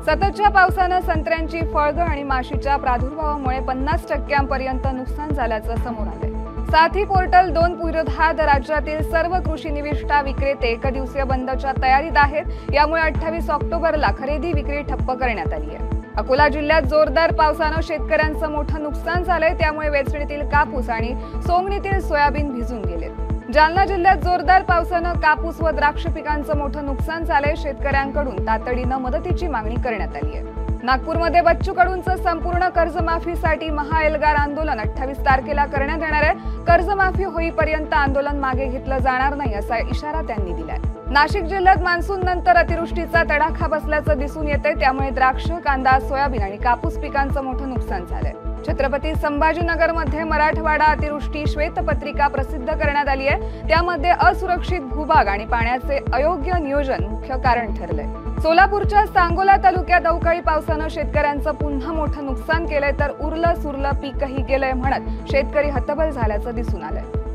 सततच्या पावसानं संत्र्यांची फळगळ आणि माशीच्या प्रादुर्भावामुळे 50% नुकसान झाल्याचं समोर आलंय। साथी पोर्टल 2 विरोधात राज्यातील सर्व कृषी निविष्ठा विक्रेते एकदिवसीय बंदच्या तयारीत आहेत। यामुळे 28 ऑक्टोबरला खरेदी विक्री ठप्प करण्यात आली आहे। अकोला जिल्ह्यात जोरदार पावसानं शेतकऱ्यांचं मोठं नुकसान झालंय, त्यामुळे वेचणीतील कापूस आणि सोंगणीतील सोयाबीन भिजून गेले। जालना जिल्ह्यात जोरदार पावसानं कापूस व द्राक्ष पिकांचं मोठं नुकसान झालंय। शेतकऱ्यांकडून तातडीनं मदतीची मागणी करण्यात आली आहे। नागपूरमध्ये बच्चू कडूंचं संपूर्ण कर्जमाफीसाठी महाएल्गार आंदोलन 28 तारखेला करण्यात येणार आहे। कर्जमाफी होईपर्यंत आंदोलन मागे घेतलं जाणार नाही असा इशारा त्यांनी दिलाय। नाशिक जिल्ह्यात मान्सून नंतर अतिवृष्टीचा तडाखा बसल्याचं दिसून येतंय, त्यामुळे द्राक्ष, कांदा, सोयाबीन आणि कापूस पिकांचं मोठं नुकसान झालंय। छत्रपती संभाजीनगरमध्ये मराठवाडा अतिवृष्टी श्वेतपत्रिका प्रसिद्ध करण्यात आली आहे। त्यामध्ये असुरक्षित भूभाग आणि पाण्याचे अयोग्य नियोजन मुख्य कारण ठरलंय। सोलापूरच्या सांगोला तालुक्यात अवकाळी पावसानं शेतकऱ्यांचं पुन्हा मोठं नुकसान केलंय, तर उरलं सुरलं पीकही गेलंय म्हणत शेतकरी हतबल झाल्याचं दिसून आलंय।